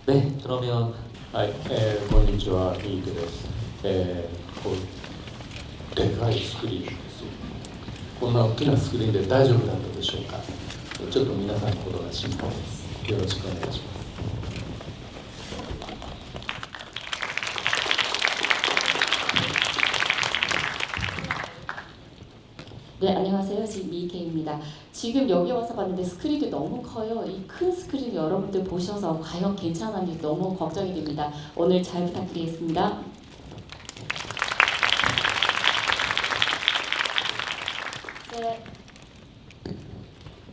네, 그러면 はい、こんにちは、リークです。こうでかいスクリーンです。こんな大きなスクリーンで大丈夫だったでしょうか。ちょっと皆さんのことが心配です。よろしくお願いします。 네, 안녕하세요. 지금 미케입니다. 지금 여기 와서 봤는데 스크린이 너무 커요. 이 큰 스크린 여러분들 보셔서 과연 괜찮은지 너무 걱정이 됩니다. 오늘 잘 부탁드리겠습니다. 네.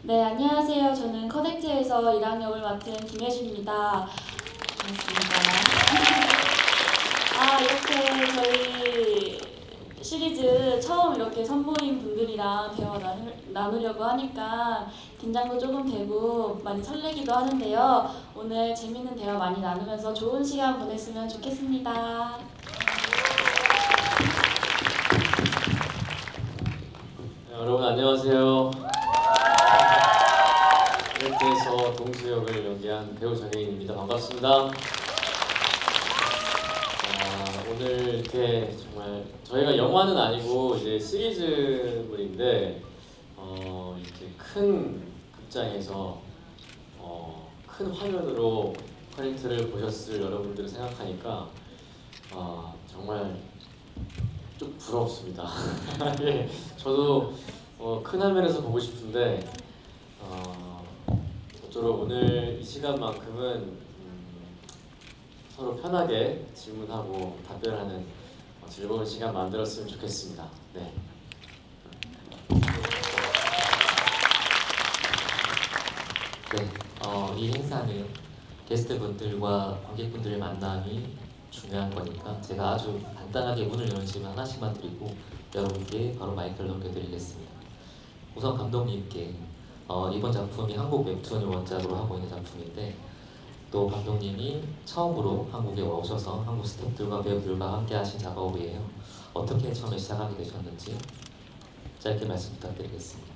네, 안녕하세요. 저는 커넥트에서 1학년 역을 맡은 김혜주입니다. 반갑습니다. 이렇게 저희 시리즈 처음 이렇게 선보인 분들이랑 대화 나누려고 하니까 긴장도 조금 되고 많이 설레기도 하는데요. 오늘 재밌는 대화 많이 나누면서 좋은 시간 보냈으면 좋겠습니다. 네, 여러분 안녕하세요. 이렇게해서 동수 역을 연기한 배우 정혜인입니다. 반갑습니다. 오늘 이렇게 정말 저희가 영화는 아니고 이제 시리즈물인데 이렇게 큰 극장에서 큰 화면으로 커넥트를 보셨을 여러분들을 생각하니까 정말 좀 부럽습니다. 예, 저도 큰 화면에서 보고 싶은데 모쪼록 오늘 이 시간만큼은 서로 편하게 질문하고 답변하는 즐거운 시간 만들었으면 좋겠습니다. 네. 네, 이 행사는 게스트분들과 관객분들의 만남이 중요한 거니까 제가 아주 간단하게 문을 여는 질문 하나씩만 드리고 여러분께 바로 마이크를 넘겨드리겠습니다. 우선 감독님께 이번 작품이 한국 웹툰을 원작으로 하고 있는 작품인데 또 감독님이 처음으로 한국에 오셔서 한국 스태프들과 배우들과 함께 하신 작업이에요. 어떻게 처음에 시작하게 되셨는지 짧게 말씀 부탁드리겠습니다.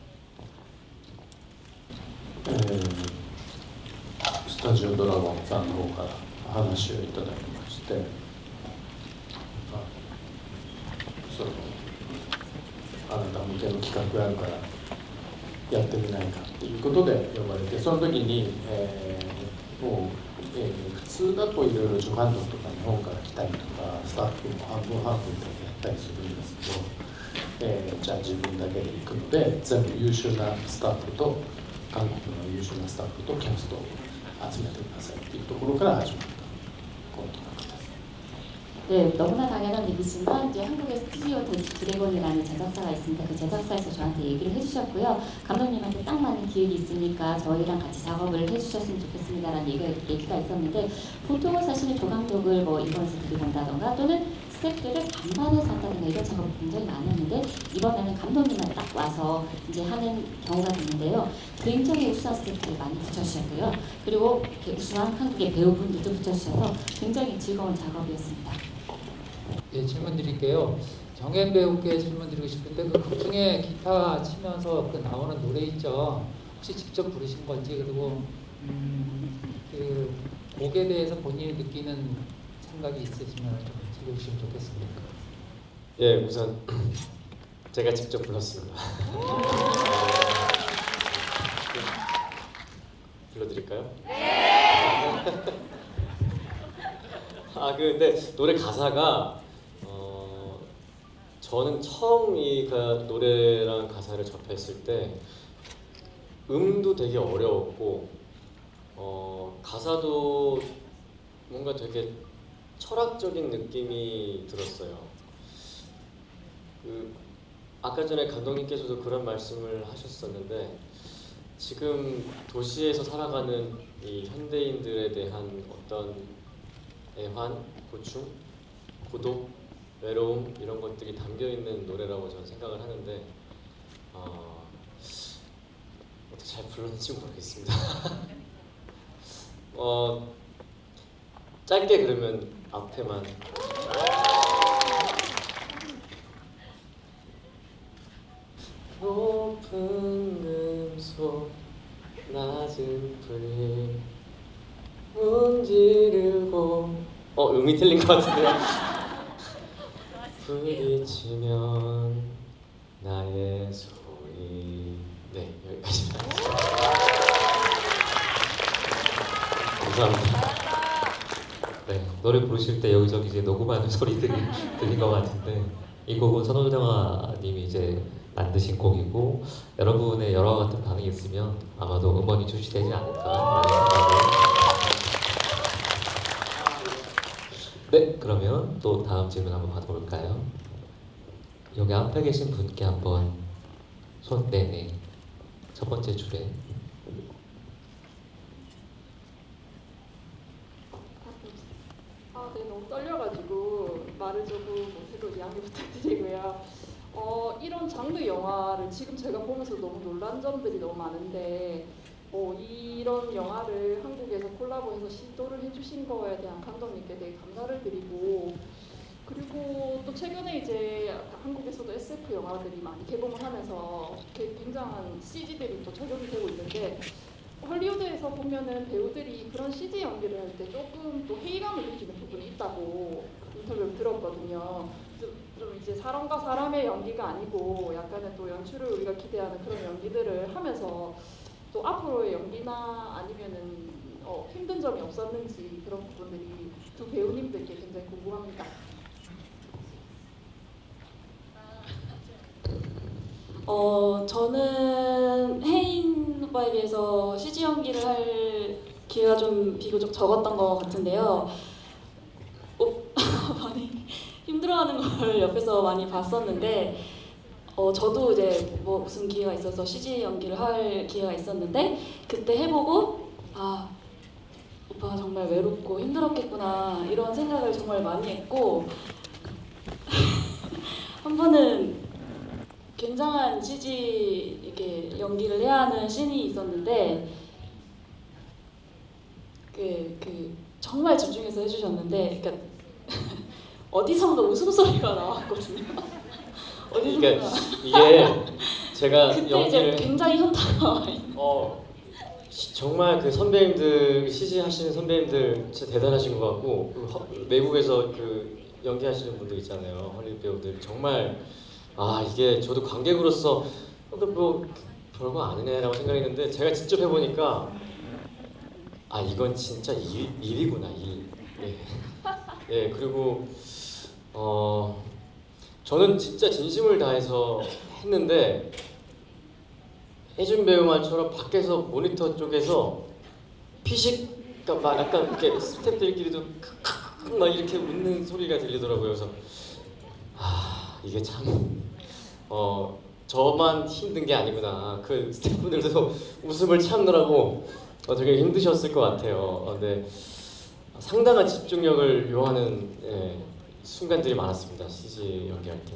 スタジオドラゴンさんの方から話をいただきまして、あなた向けの企画があるからやってみないかということで呼ばれて、その時に、もう普通だといろいろ助監督とか日本から来たりとかスタッフも半分半分でやったりするんですけど、じゃあ自分だけで行くので全部優秀なスタッフと韓国の優秀なスタッフとキャストを集めてくださいっていうところから始まったこの企画です。 네, 너무나 당연한 얘기지만 이제 한국의 스튜디오 드래곤이라는 제작사가 있습니다. 그 제작사에서 저한테 얘기를 해주셨고요. 감독님한테 딱 맞는 기획이 있으니까 저희랑 같이 작업을 해주셨으면 좋겠습니다라는 얘기가 있었는데 보통은 사실은 조감독을 뭐 일본에서 들이본다던가 또는 스태프들을 반반해서 한다든가 이런 작업이 굉장히 많았는데 이번에는 감독님만 딱 와서 이제 하는 경우가 됐는데요. 굉장히 우수한 스태프들을 많이 붙여주셨고요. 그리고 이렇게 우수한 한국의 배우분들도 붙여주셔서 굉장히 즐거운 작업이었습니다. 예, 질문 드릴게요. 정현 배우께 질문 드리고 싶은데 그 극 중에 기타 치면서 그 나오는 노래 있죠. 혹시 직접 부르신 건지 그리고 그 곡에 대해서 본인이 느끼는 생각이 있으시면 좀 들려주시면 좋겠습니다. 예, 우선 제가 직접 불렀습니다. 불러드릴까요? 네. 근데 노래 가사가 저는 처음 이 노래랑 가사를 접했을 때 음도 되게 어려웠고 가사도 뭔가 되게 철학적인 느낌이 들었어요. 아까 전에 감독님께서도 그런 말씀을 하셨었는데 지금 도시에서 살아가는 이 현대인들에 대한 어떤 애환, 고충, 고독, 외로움 이런 것들이 담겨 있는 노래라고 저는 생각을 하는데 어떻게 잘 불렀는지 모르겠습니다. 짧게 그러면 앞에만 높은 음속 낮은 불 문지르 음이 틀린 것 같은데요. 부딪히면 나의 소리. 네, 여기까지입니다. 감사합니다. 네, 노래 부르실 때 여기저기 이제 녹음하는 소리들이 들린 것 같은데 이 곡은 선호정아님이 이제 만드신 곡이고 여러분의 여러 같은 반응이 있으면 아마도 음원이 출시되지 않을까 라는 생각을. 네, 그러면 또 다음 질문 한번 받아볼까요? 여기 앞에 계신 분께 한번 네네 첫 번째 줄에 네, 너무 떨려가지고 말을 조금 못해도 양해 부탁드리고요. 이런 장르 영화를 지금 제가 보면서 너무 놀란 점들이 너무 많은데 이런 영화를 한국에서 콜라보해서 시도를 해주신 거에 대한 감독님께 되게 감사를 드리고 그리고 또 최근에 이제 한국에서도 SF 영화들이 많이 개봉을 하면서 굉장한 CG들이 또 적용이 되고 있는데 헐리우드에서 보면은 배우들이 그런 CG 연기를 할 때 조금 또 회의감을 느끼는 부분이 있다고 인터뷰를 들었거든요. 좀 이제 사람과 사람의 연기가 아니고 약간은 또 연출을 우리가 기대하는 그런 연기들을 하면서 또 앞으로의 연기나 아니면은 힘든 점이 없었는지 그런 부분들이 두 배우님들께 굉장히 궁금합니다. 저는 해인과에 비해서 CG 연기를 할 기회가 좀 비교적 적었던 것 같은데요. 많이 힘들어하는 걸 옆에서 많이 봤었는데 저도 이제 뭐 무슨 기회가 있어서 CG 연기를 할 기회가 있었는데 그때 해보고 오빠가 정말 외롭고 힘들었겠구나 이런 생각을 정말 많이 했고 한 번은 굉장한 CG 이렇게 연기를 해야 하는 씬이 있었는데 정말 집중해서 해주셨는데 그러니까 어디선가 웃음소리가 나왔거든요. 어디선가 그러니까 이게 제가 그때 이제 연기를 굉장히 현타가 정말 그 선배님들 CG 하시는 선배님들 진짜 대단하신 것 같고 외국에서 그 연기하시는 분들 있잖아요. 헐리우드 배우들 정말 이게 저도 관객으로서 뭐 별거 아니네라고 생각했는데 제가 직접 해보니까 이건 진짜 일이구나 일. 예, 그리고 저는 진짜 진심을 다해서 했는데 혜준 배우 말처럼 밖에서 모니터 쪽에서 피식 막 약간 이렇게 스태프들끼리도 막 이렇게 웃는 소리가 들리더라고요. 그래서 이게 참 저만 힘든 게 아니구나. 그 스태프분들도 웃음을 참느라고 되게 힘드셨을 것 같아요. 근데 상당한 집중력을 요하는 순간들이 많았습니다. CG 연기할 때.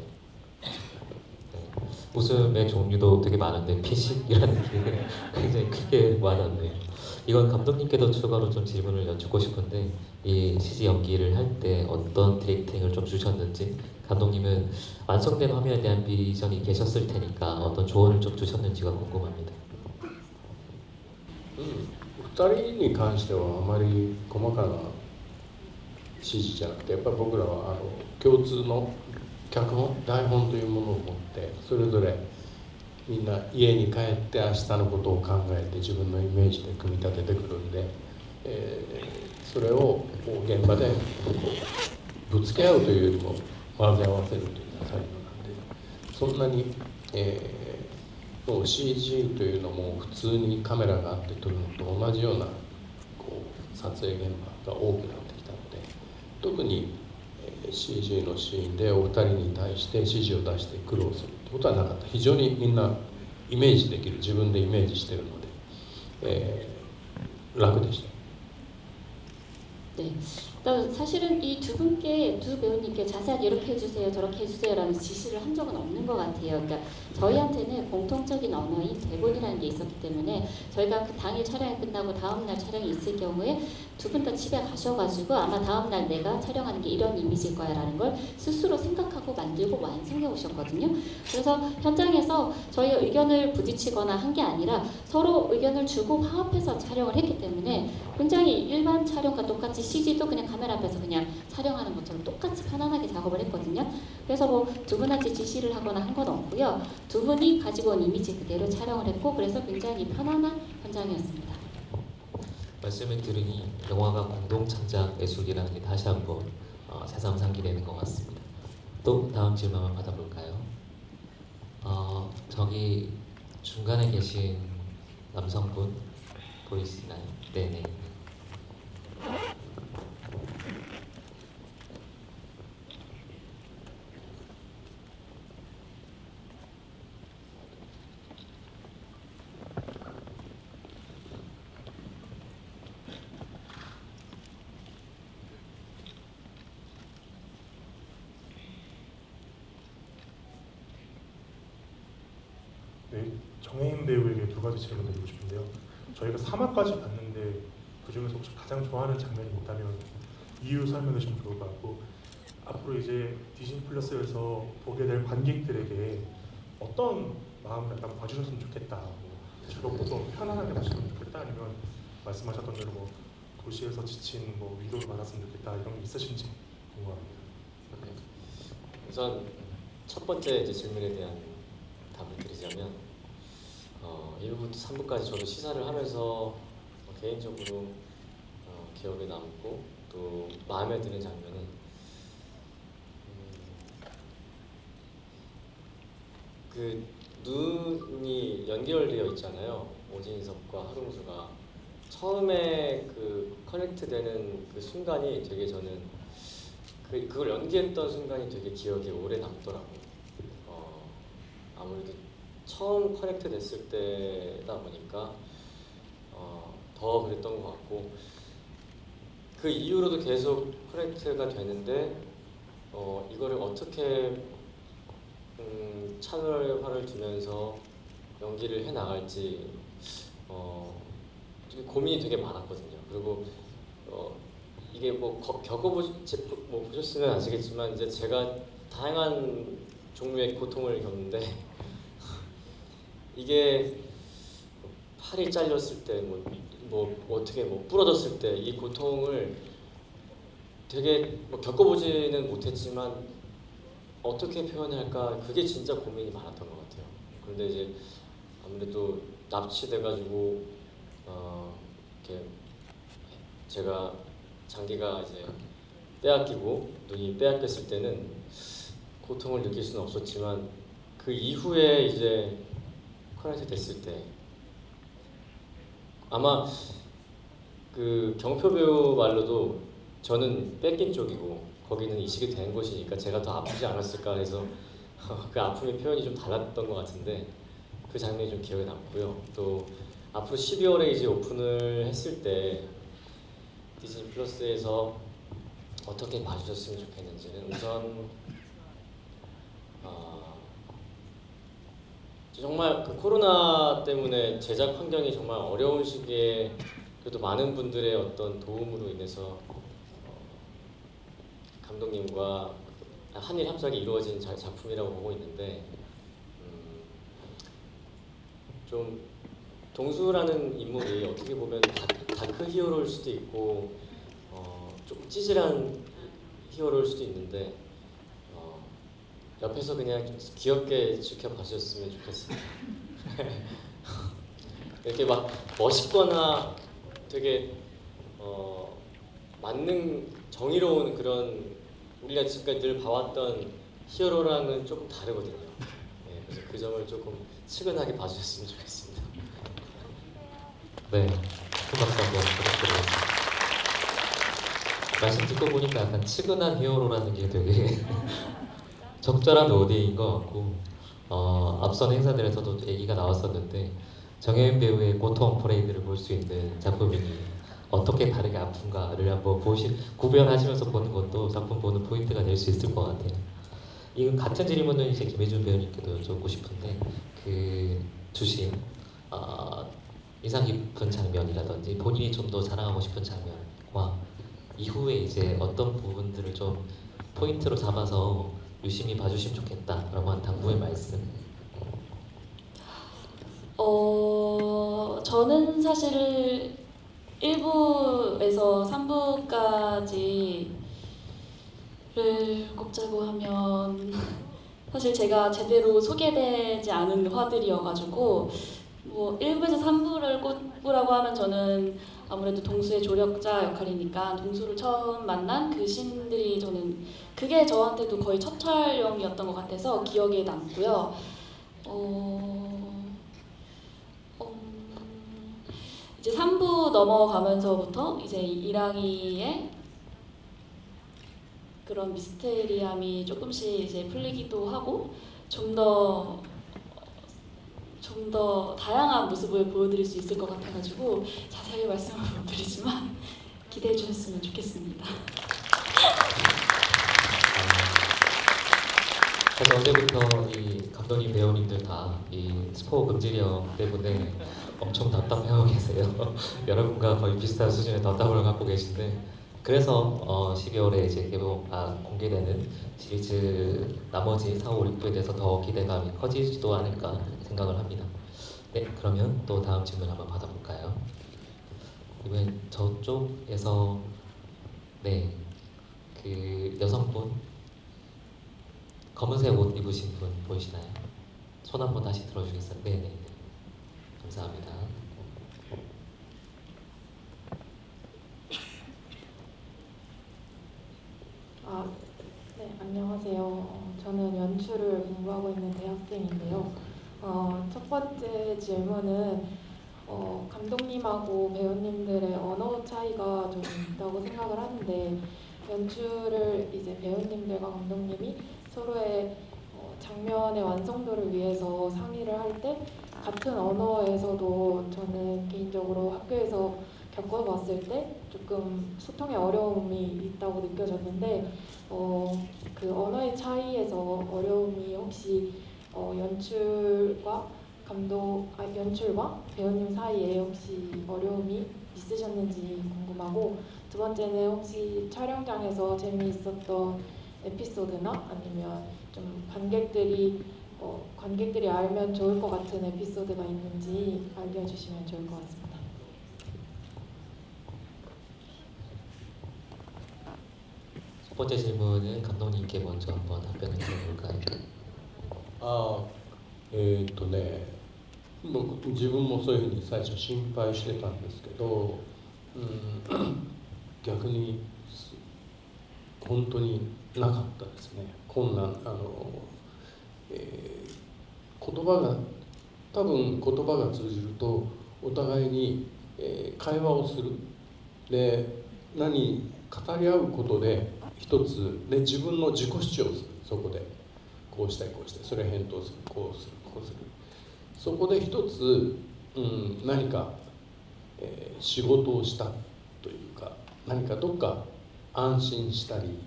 웃음의 종류도 되게 많은데 피식이라는 게 굉장히 크게 와닿네요. 이건 감독님께도 추가로 좀 질문을 여쭙고 싶은데 이 CG 연기를 할 때 어떤 디렉팅을 좀 주셨는지 감독님은 완성된 화면에 대한 비전이 계셨을 테니까 어떤 조언을 좀 주셨는지가 궁금합니다. 2人に関してはあまり細かな指示じゃなくてやっぱり僕らは共通の脚本台本というものを持ってそれぞれみんな家に帰って明日のことを考えて自分のイメージで組み立ててくるんで、それを現場でぶつけ合うというよりも混ぜ合わせるという作業なんでそんなに、もう CG というのも普通にカメラがあって撮るのと同じような撮影現場が多くなってきたので特に CG のシーンでお二人に対して指示を出して苦労するってことはなかった。非常にみんなイメージできる自分でイメージしてるので、楽でした。 네. 그러니까 사실은 이 두 분께 두 배우님께 자세하게 이렇게 해주세요 저렇게 해주세요라는 지시를 한 적은 없는 것 같아요. 그러니까 저희한테는 공통적인 언어인 대본이라는 게 있었기 때문에 저희가 그 당일 촬영이 끝나고 다음날 촬영이 있을 경우에 두 분 다 집에 가셔가지고 아마 다음날 내가 촬영하는 게 이런 이미지일 거야 라는 걸 스스로 생각하고 만들고 완성해 오셨거든요. 그래서 현장에서 저희의 의견을 부딪히거나 한 게 아니라 서로 의견을 주고 화합해서 촬영을 했기 때문에 굉장히 일반 촬영과 똑같이 CG도 그냥 카메라 앞에서 그냥 촬영하는 것처럼 똑같이 편안하게 작업을 했거든요. 그래서 뭐 두 분한테 지시를 하거나 한 건 없고요. 두 분이 가지고 온 이미지 그대로 촬영을 했고 그래서 굉장히 편안한 현장이었습니다. 말씀을 들으니 영화가 공동 창작 예술이라는 게 다시 한번 새삼 상기되는 것 같습니다. 또 다음 질문 한번 받아볼까요? 저기 중간에 계신 남성분 보이시나요? 네네. 네, 정혜인 배우에게 두 가지 질문 드리고 싶은데요. 저희가 3화까지 봤는데 그 중에서 혹시 가장 좋아하는 장면이 있다면 이유 설명해 주시면 좋을 것 같고, 앞으로 이제 디즈니 플러스에서 보게 될 관객들에게 어떤 마음을 약간 봐주셨으면 좋겠다, 뭐 즐겁고 또 편안하게 봐주셨으면 좋겠다, 아니면 말씀하셨던 대로 뭐 도시에서 지친 뭐 위로를 받았으면 좋겠다, 이런 게 있으신지 궁금합니다. 우선 첫 번째 이제 질문에 대한 답을 드리자면 1부부터 3부까지 저도 시사를 하면서 개인적으로 기억에 남고 또 마음에 드는 장면은 그 눈이 연결되어 있잖아요. 오진석과 하동수가 처음에 그 커넥트되는 그 순간이 되게 저는 그걸 연기했던 순간이 되게 기억에 오래 남더라고요. 아무래도 처음 커넥트 됐을 때다 보니까 더 그랬던 것 같고, 그 이후로도 계속 커넥트가 되는데 이거를 어떻게 차별화를 두면서 연기를 해 나갈지 고민이 되게 많았거든요. 그리고 이게 뭐 보셨으면 아시겠지만 이제 제가 다양한 종류의 고통을 겪는데 이게 팔이 잘렸을 때 뭐 어떻게 뭐 부러졌을 때 이 고통을 되게 뭐 겪어보지는 못했지만 어떻게 표현할까, 그게 진짜 고민이 많았던 것 같아요. 그런데 이제 아무래도 납치돼가지고 이렇게 제가 장기가 이제 빼앗기고 눈이 빼앗겼을 때는 고통을 느낄 수는 없었지만 그 이후에 이제 커넥트 됐을 때 아마 그 경표 배우 말로도 저는 뺏긴 쪽이고 거기는 이식이 된 곳이니까 제가 더 아프지 않았을까 해서 그 아픔의 표현이 좀 달랐던 것 같은데 그 장면이 좀 기억에 남고요. 또 앞으로 12월에 이제 오픈을 했을 때 디즈니 플러스에서 어떻게 봐주셨으면 좋겠는지는 우선 정말 그 코로나 때문에 제작 환경이 정말 어려운 시기에 그래도 많은 분들의 어떤 도움으로 인해서 감독님과 한일 합작이 이루어진 작품이라고 보고 있는데 좀 동수라는 인물이 어떻게 보면 다크 히어로일 수도 있고 좀 찌질한 히어로일 수도 있는데 옆에서 그냥 좀 귀엽게 지켜봐 주셨으면 좋겠습니다. 이렇게 막 멋있거나 되게 만능 정의로운 그런 우리가 지금까지 늘 봐왔던 히어로랑은 조금 다르거든요. 네, 그래서 그 점을 조금 측은하게 봐주셨으면 좋겠습니다. 네, 큰 박수 한번 부탁드리겠습니다. 말씀 듣고 보니까 약간 측은한 히어로라는 게 되게 적절한 오디인 것 같고 앞선 행사들에서도 얘기가 나왔었는데 정혜인 배우의 고통 퍼레이드를 볼 수 있는 작품이니 어떻게 다르게 아픈가를 한번 구별하시면서 보는 것도 작품 보는 포인트가 될 수 있을 것 같아요. 이건 같은 질문을 이제 김혜준 배우님께도 여쭙고 싶은데 그 주신 인상 깊은 장면이라든지 본인이 좀 더 자랑하고 싶은 장면과 이후에 이제 어떤 부분들을 좀 포인트로 잡아서 유심히 봐주시면 좋겠다라고 한 당부의 말씀. 저는 사실 1부에서 3부까지를 꼽자고 하면 사실 제가 제대로 소개되지 않은 화들이어가지고 뭐 1부에서 3부를 꼽으라고 하면 저는 아무래도 동수의 조력자 역할이니까 동수를 처음 만난 그 신들이 저는 그게 저한테도 거의 첫 촬영이었던 것 같아서 기억에 남고요. 이제 3부 넘어가면서부터 이제 이랑이의 그런 미스테리함이 조금씩 이제 풀리기도 하고 좀 더 다양한 모습을 보여드릴 수 있을 것 같아가지고 자세하게 말씀을 못 드리지만 기대해 주셨으면 좋겠습니다. 사실 어제부터 이 감독님 배우님들 다 이 스포 금지령 때문에 엄청 답답해하고 계세요. 여러분과 거의 비슷한 수준의 답답을 갖고 계신데 그래서 12월에 이제 공개되는 시리즈 나머지 4, 5, 6부에 대해서 더 기대감이 커지지도 않을까 생각을 합니다. 네, 그러면 또 다음 질문 한번 받아볼까요? 이번엔 저쪽에서 네, 그 여성분 검은색 옷 입으신 분 보이시나요? 손 한번 다시 들어주겠어요? 네네. 감사합니다. 네, 안녕하세요. 저는 연출을 공부하고 있는 대학생인데요. 첫 번째 질문은 감독님하고 배우님들의 언어 차이가 좀 있다고 생각을 하는데 연출을 이제 배우님들과 감독님이 서로의 장면의 완성도를 위해서 상의를 할 때 같은 언어에서도 저는 개인적으로 학교에서 겪어봤을 때 조금 소통에 어려움이 있다고 느껴졌는데 그 언어의 차이에서 어려움이 혹시 연출과 연출과 배우님 사이에 혹시 어려움이 있으셨는지 궁금하고 두 번째는 혹시 촬영장에서 재미있었던 에피소드나 아니면 좀 관객들이 알면 좋을 것 같은 에피소드가 있는지 알려주시면 좋을 것 같습니다. 첫 번째 질문은 감독님께 먼저 한번 답변을 드려볼까요? 自分もそういうふうに最初心配してたんですけど、逆に本当になかったですね。困難言葉が多分言葉が通じるとお互いに、会話をするで語り合うことで一つで自分の自己主張をするそこでこうしたいこうしたいそれ返答するこうするこうするそこで一つ、何か、仕事をしたというか何かどっか安心したり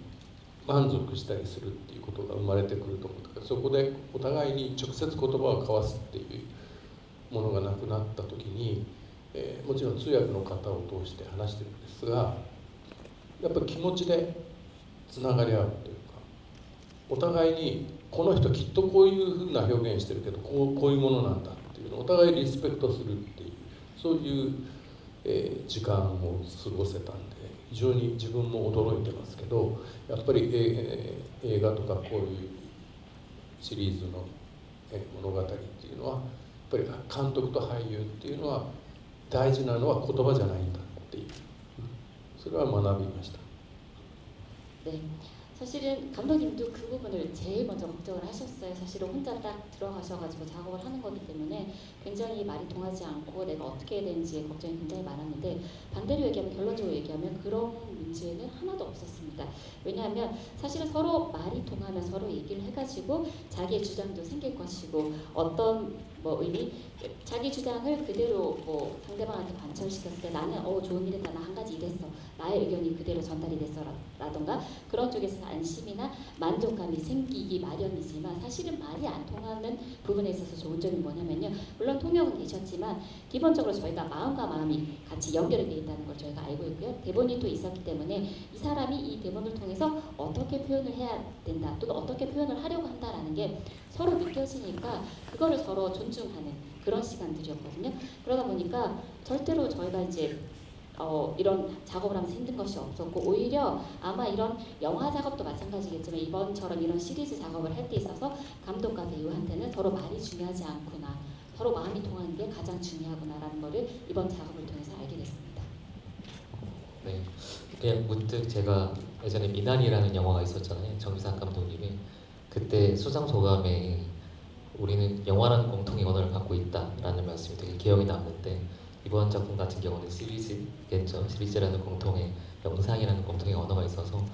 満足したりするっていうことが生まれてくると思うからそこでお互いに直接言葉を交わすっていうものがなくなった時に、もちろん通訳の方を通して話してるんですがやっぱり気持ちでつながり合うというかお互いにこの人きっとこういうふうな表現してるけどこういうものなんだっていうのをお互いリスペクトするっていうそういう、時間を過ごせたんで非常に自分も驚いてますけどやっぱり、映画とかこういうシリーズの、物語っていうのはやっぱり監督と俳優っていうのは大事なのは言葉じゃないんだっていうそれは学びました。 네, 사실은 감독님도 그 부분을 제일 먼저 걱정을 하셨어요. 사실은 혼자 딱 들어가셔가지고 작업을 하는 거기 때문에 굉장히 말이 통하지 않고 내가 어떻게 해야 되는지 걱정이 굉장히 많았는데 반대로 얘기하면 결론적으로 얘기하면 그런 문제는 하나도 없었습니다. 왜냐하면 사실은 서로 말이 통하면 서로 얘기를 해가지고 자기의 주장도 생길 것이고 어떤 의미 자기 주장을 그대로 상대방한테 관철시켰을 때 나는 좋은 일 했다 나 한 가지 이랬어 나의 의견이 그대로 전달이 됐어 라던가 그런 쪽에서 안심이나 만족감이 생기기 마련이지만 사실은 말이 안 통하는 부분에 있어서 좋은 점이 뭐냐면요 물론 통역은 되셨지만 기본적으로 저희가 마음과 마음이 같이 연결이 되어 있다는 걸 저희가 알고 있고요 대본이 또 있었기 때문에 이 사람이 이 대본을 통해서 어떻게 표현을 해야 된다 또는 어떻게 표현을 하려고 한다라는 게 서로 느껴지니까 그거를 서로 존중하는 그런 시간들이었거든요. 그러다 보니까 절대로 저희가 이제 이런 작업을 하면서 힘든 것이 없었고 오히려 아마 이런 영화 작업도 마찬가지겠지만 이번처럼 이런 시리즈 작업을 할 때 있어서 감독과 배우한테는 서로 말이 중요하지 않구나, 서로 마음이 통하는 게 가장 중요하구나라는 거를 이번 작업을 통해서 알게 됐습니다. 네, 그냥 문득 제가 예전에 미나리라는 영화가 있었잖아요. 정미상 감독님이 그때 수상 소감에 우리는 영화라는 공통의 언어를 갖고 있다라는 말씀이 되게 기억에 남는데 이번 작품 같은 경우는 시리즈겠죠. 시리즈라는 공통의 영상이라는 공통의 언어가 있어서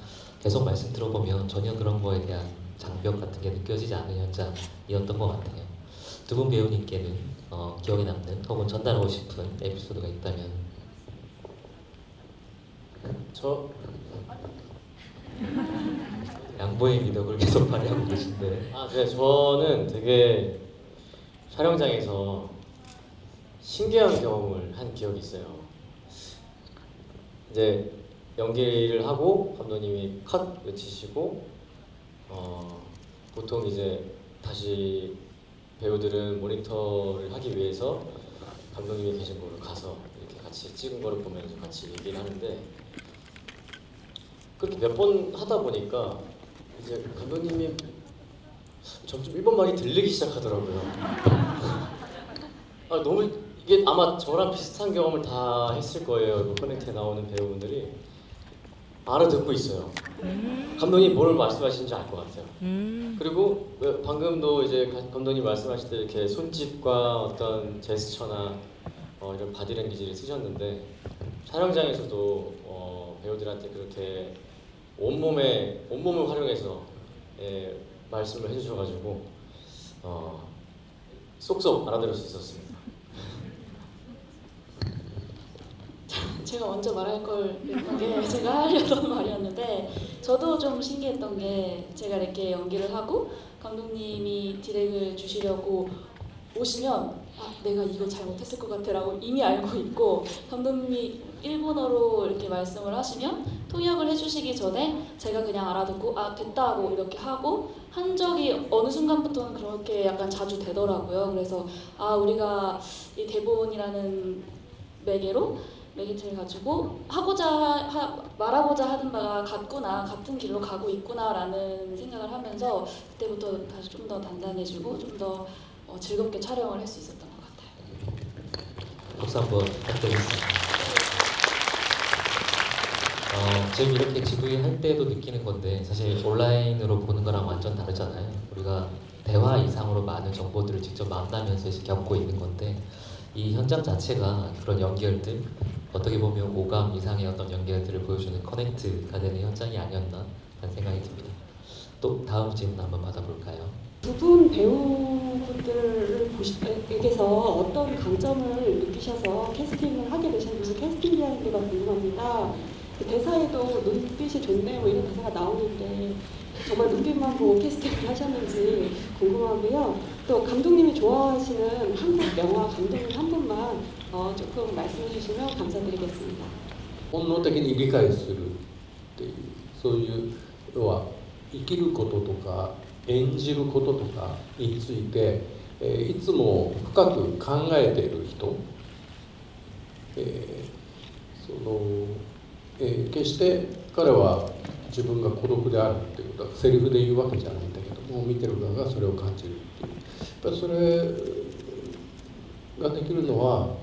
계속 말씀 들어보면 전혀 그런 거에 대한 장벽 같은 게 느껴지지 않는 현장이었던 것 같아요. 두 분 배우님께는 기억에 남는 혹은 전달하고 싶은 에피소드가 있다면 저 양보의 미덕을 계속 발휘하고 계신데 네, 저는 되게 촬영장에서 신기한 경험을 한 기억이 있어요. 이제 연기를 하고 감독님이 컷 외치시고 보통 이제 다시 배우들은 모니터를 하기 위해서 감독님이 계신 곳으로 가서 이렇게 같이 찍은 거를 보면서 같이 얘기를 하는데 그렇게 몇 번 하다 보니까 이제 감독님이 점점 일본 말이 들리기 시작하더라고요. 너무 이게 아마 저랑 비슷한 경험을 다 했을 거예요. 커넥트에 나오는 배우분들이 알아듣고 있어요. 감독님 뭘 말씀하시는지 알 것 같아요. 그리고 방금도 이제 감독님 말씀하실 때 이렇게 손짓과 어떤 제스처나 이런 바디랭귀지를 쓰셨는데 촬영장에서도 배우들한테 그렇게 온몸을 활용해서 말씀을 해주셔가지고 쏙쏙 알아들을 수 있었습니다. 제가 먼저 말할 걸 했던 게 제가 하려던 말이었는데 저도 좀 신기했던 게 제가 이렇게 연기를 하고 감독님이 디렉을 주시려고 오시면 내가 이거 잘못했을 것 같아 라고 이미 알고 있고 감독님이 일본어로 이렇게 말씀을 하시면 통역을 해주시기 전에 제가 그냥 알아듣고 됐다 하고 이렇게 하고 한 적이 어느 순간부터는 그렇게 약간 자주 되더라고요. 그래서 우리가 이 대본이라는 매개체를 가지고 말하고자 하는 바가 같은 길로 가고 있구나라는 생각을 하면서 그때부터 다시 좀 더 단단해지고 좀 더 즐겁게 촬영을 할 수 있었던 것 같아요. 박수 한번 부탁드리겠습니다. 지금 이렇게 GV 할 때도 느끼는 건데 사실 온라인으로 보는 거랑 완전 다르잖아요. 우리가 대화 이상으로 많은 정보들을 직접 만나면서 겪고 있는 건데 이 현장 자체가 그런 연결들 어떻게 보면 오감 이상의 어떤 연결들을 보여주는 커넥트가 되는 현장이 아니었나 하는 생각이 듭니다. 또 다음 질문 한번 받아볼까요? 두 분 배우분들에게서 어떤 강점을 느끼셔서 캐스팅을 하게 되셨는지 캐스팅 비하인드가 궁금합니다. 대사에도 눈빛이 좋네 뭐 이런 대사가 나오는데 정말 눈빛만 보고 캐스팅을 하셨는지 궁금하고요. 또 감독님이 좋아하시는 한국 영화 감독님 한 분만 조금 말씀해 주시면 감사드리겠습니다. 本能的に理解するっていうそういう要は生きることとか演じることとかについて、いつも深く考えている人、決して彼は自分が孤独であるっていうことはセリフで言うわけじゃないんだけども見てる側がそれを感じるっていうやっぱりそれができるのはや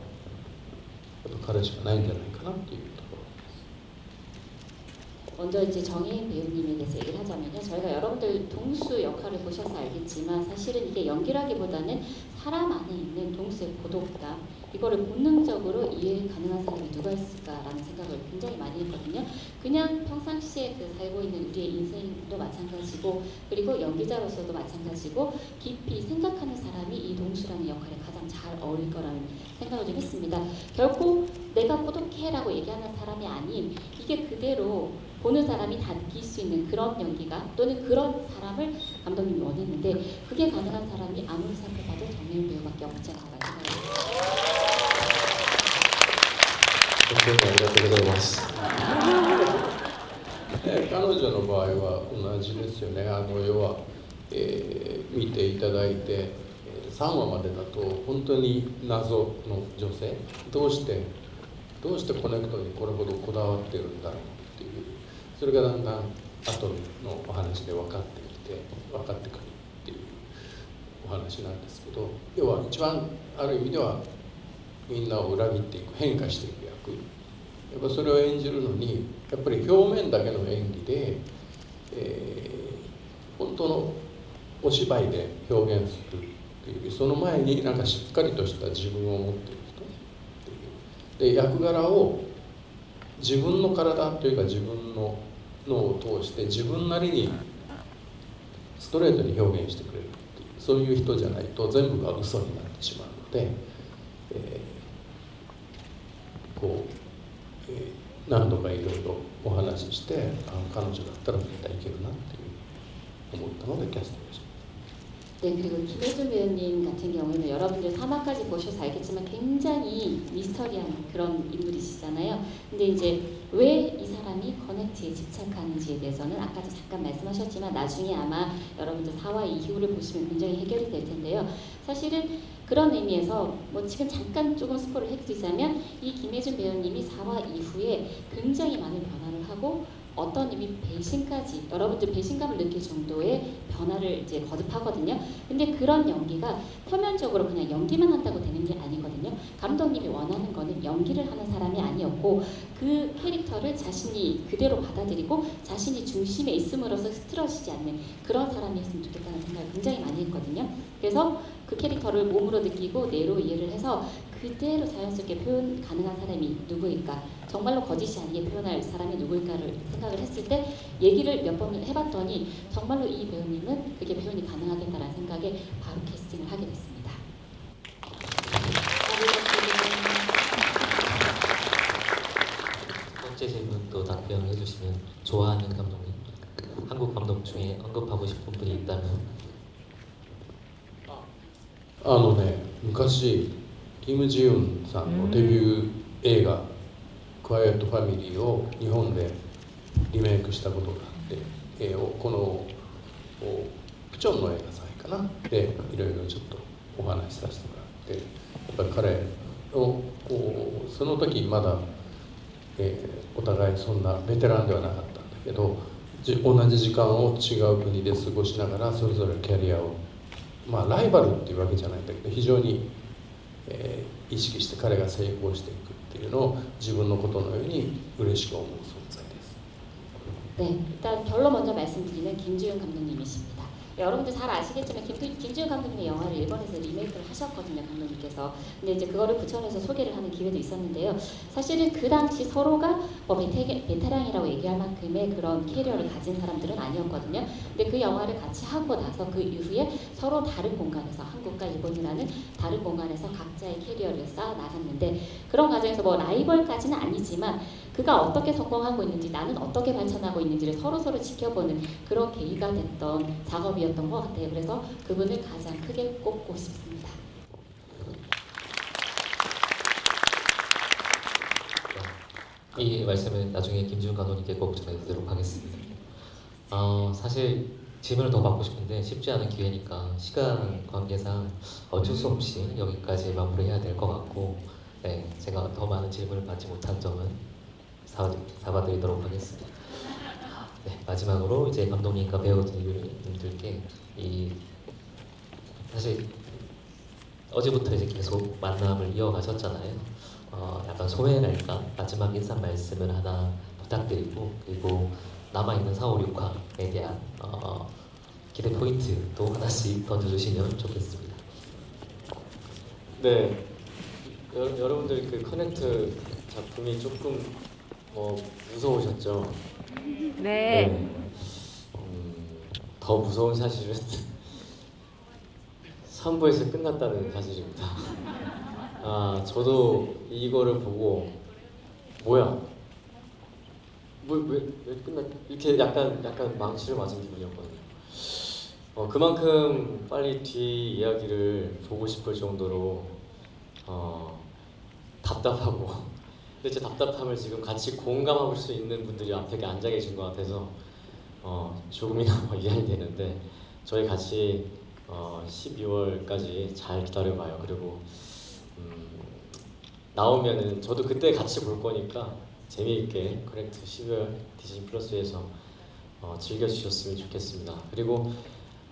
っぱ彼しかないんじゃないかなっていうところ。 먼저 이제 정혜인 배우님에 대해서 얘기를 하자면요. 저희가 여러분들 동수 역할을 보셔서 알겠지만 사실은 이게 연기라기보다는 사람 안에 있는 동수의 고독감 이거를 본능적으로 이해 가능한 사람이 누가 있을까라는 생각을 굉장히 많이 했거든요. 그냥 평상시에 살고 있는 우리의 인생도 마찬가지고 그리고 연기자로서도 마찬가지고 깊이 생각하는 사람이 이 동수라는 역할에 가장 잘 어울릴 거라는 생각을 좀 했습니다. 결코 내가 고독해라고 얘기하는 사람이 아닌 이게 그대로 보는 사람이 다 느낄 수 있는 그런 연기가 또는 그런 사람을 감독님이 원했는데 그게 가능한 사람이 아무리 생각해봐도 정혜인 배우밖에 없지 않을까 생각합니다. 彼女の場合は同じですよね。要は、見ていただいて3話までだと本当に謎の女性どうしてどうしてコネクトにこれほどこだわってるんだろうっていう、それがだんだん後のお話で分かってくるっていうお話なんですけど、要は一番ある意味ではみんなを裏切っていく、変化していく役、やっぱそれを演じるのにやっぱり表面だけの演技で、本当のお芝居で表現するっていう、その前になんかしっかりとした自分を持っている人っていうで、役柄を自分の体というか自分の脳を通して自分なりにストレートに表現してくれるっていう、そういう人じゃないと全部が嘘になってしまうので、何度かいろいろお話しして、彼女だったら絶対いけるなっていう思ったのでキャスティングしました。 네, 그리고 김혜준 배우님 같은 경우에는 여러분들 3화까지 보셔서 알겠지만 굉장히 미스터리한 그런 인물이시잖아요. 근데 이제 왜 이 사람이 커넥트에 집착하는지에 대해서는 아까도 잠깐 말씀하셨지만 나중에 아마 여러분들 4화 이후를 보시면 굉장히 해결이 될 텐데요. 사실은 그런 의미에서 뭐 지금 잠깐 조금 스포를 해드리자면 이 김혜준 배우님이 4화 이후에 굉장히 많은 변화를 하고 어떤 의미 배신까지 여러분들 배신감을 느낄 정도의 변화를 이제 거듭하거든요. 근데 그런 연기가 표면적으로 그냥 연기만 한다고 되는 게 아니거든요. 감독님이 원하는 거는 연기를 하는 사람이 아니었고 그 캐릭터를 자신이 그대로 받아들이고 자신이 중심에 있음으로써 흐트러지지 않는 그런 사람이 했으면 좋겠다는 생각을 굉장히 많이 했거든요. 그래서 그 캐릭터를 몸으로 느끼고 뇌로 이해를 해서 그대로 자연스럽게 표현 가능한 사람이 누구일까, 정말로 거짓이 아니게 표현할 사람이 누구일까를 생각을 했을 때 얘기를 몇 번을 해봤더니 정말로 이 배우님은 그게 표현이 가능하겠다라는 생각에 바로 캐스팅을 하게 됐습니다. 첫 번째 질문 또 답변을 해주시면 좋아하는 감독님, 한국 감독 중에 언급하고 싶은 분이 있다면? 昔キム・ジウンさんのデビュー映画「クワイエット・ファミリー」を日本でリメイクしたことがあって、このプチョンの映画祭かなでいろいろちょっとお話しさせてもらって、やっぱり彼をその時まだ、お互いそんなベテランではなかったんだけど、同じ時間を違う国で過ごしながらそれぞれキャリアをライバルっていうわけじゃないんだけど非常に、意識して彼が成功していくっていうのを自分のことのように嬉しく思う存在です。 네, 일단 결론 먼저 말씀드리면 김지훈 감독님이십니다. 여러분들 잘 아시겠지만 김지훈 감독님의 영화를 일본에서 리메이크를 하셨거든요, 감독님께서. 근데 이제 그거를 부천에서 소개를 하는 기회도 있었는데요. 사실은 그 당시 서로가 뭐 베테랑이라고 얘기할 만큼의 그런 캐리어를 가진 사람들은 아니었거든요. 근데 그 영화를 같이 하고 나서 그 이후에 서로 다른 공간에서 한국과 일본이라는 다른 공간에서 각자의 캐리어를 쌓아 나갔는데 그런 과정에서 뭐 라이벌까지는 아니지만 그가 어떻게 성공하고 있는지 나는 어떻게 발전하고 있는지를 서로 지켜보는 그런 계기가 됐던 작업이었던 것 같아요. 그래서 그분을 가장 크게 꼽고 싶습니다. 이 말씀을 나중에 김지훈 감독님께 꼭 전해드리도록 하겠습니다. 사실 질문을 더 받고 싶은데 쉽지 않은 기회니까 시간 관계상 어쩔 수 없이 여기까지 마무리해야 될 것 같고, 네, 제가 더 많은 질문을 받지 못한 점은 사과드리도록 하겠습니다. 네, 마지막으로 이제 감독님과 배우분들께 사실 어제부터 이제 계속 만남을 이어가셨잖아요. 약간 소회랄까 마지막 인사 말씀을 하나 부탁드리고, 그리고 남아있는 4, 5, 6화에 대한 기대 포인트도 하나씩 던져주시면 좋겠습니다. 네, 여러분들 그 커넥트 작품이 조금 무서우셨죠? 네. 더 무서운 사실은 3부에서 끝났다는 사실입니다. 저도 이거를 보고 뭐야? 왜 끝났? 이렇게 약간 망치를 맞은 기분이었거든요. 그만큼 빨리 뒤 이야기를 보고 싶을 정도로 답답하고, 근데 제 답답함을 지금 같이 공감할 수 있는 분들이 앞에 앉아 계신 것 같아서 조금이나마 이해가 되는데, 저희 같이 12월까지 잘 기다려봐요. 그리고 나오면은 저도 그때 같이 볼 거니까 재미있게 커넥트 12월 디즈니 플러스에서 즐겨주셨으면 좋겠습니다. 그리고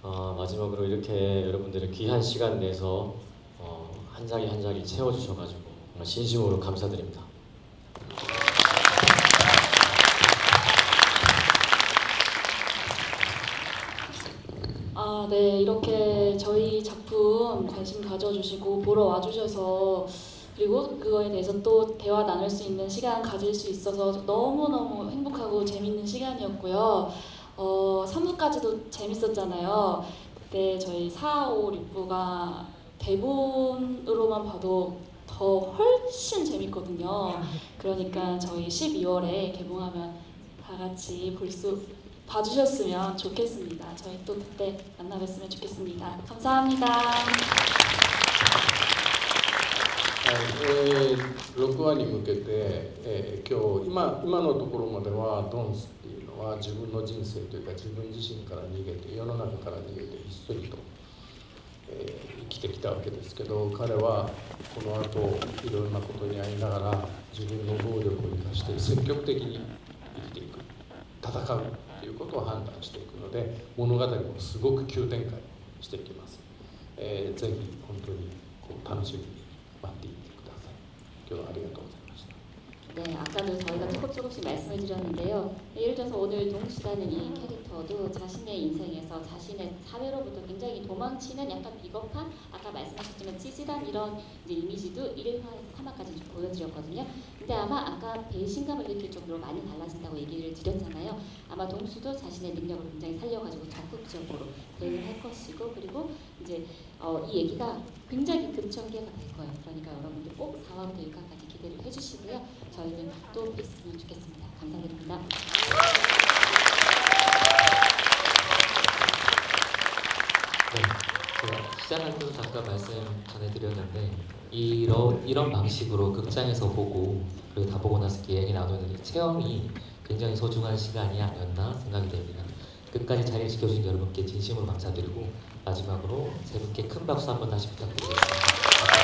마지막으로 이렇게 여러분들의 귀한 시간 내서 한 자리 한 자리 채워주셔가지고 정말 진심으로 감사드립니다. 네, 이렇게 저희 작품 관심 가져주시고 보러 와주셔서 그리고 그거에 대해서 또 대화 나눌 수 있는 시간 가질 수 있어서 너무너무 행복하고 재밌는 시간이었고요. 3부까지도 재밌었잖아요. 그때 저희 4, 5, 6부가 대본으로만 봐도 더 훨씬 재밌거든요. 그러니까 저희 12월에 개봉하면 다 같이 봐주셨으면 좋겠습니다. 저희 또 그때 만나 뵀으면 좋겠습니다. 감사합니다. 6話に向けて、今日今のところまではドンスっていうのは自分の人生というか自分自身から逃げて世の中から逃げてひっそりと、生きてきたわけですけど、彼はこの後いろんなことに遭いながら自分の能力を生かして積極的に生きていく、戦うということを判断していくので、物語もすごく急展開していきます。ぜひ本当に楽しみに待っていてください。今日はありがとうございました。 네, 아까도 저희가 조금씩 말씀을 드렸는데요. 예를 들어서 오늘 동수라는 이 캐릭터도 자신의 인생에서 자신의 사회로부터 굉장히 도망치는 약간 비겁한, 아까 말씀하셨지만 찌질한 이런 이제 이미지도 1화에서 3화까지 좀 보여드렸거든요. 근데 아마 아까 배신감을 느낄 정도로 많이 달라진다고 얘기를 드렸잖아요. 아마 동수도 자신의 능력을 굉장히 살려가지고 적극적으로 대응할 것이고, 그리고 이제 이 얘기가 굉장히 급전개가 될 거예요. 그러니까 여러분들 꼭 4화부터 6화까지 기대를 해주시고요. 저희는 또 뵀으면 좋겠습니다. 감사드립니다. 네, 제가 시작할 때도 잠깐 말씀 전해드렸는데 이런 방식으로 극장에서 보고 그리고 다 보고 나서 이렇게 얘기 나누는 이 체험이 굉장히 소중한 시간이 아니었나 생각이 됩니다. 끝까지 자리를 지켜주신 여러분께 진심으로 감사드리고 마지막으로 세 분께 큰 박수 한번 다시 부탁드리겠습니다.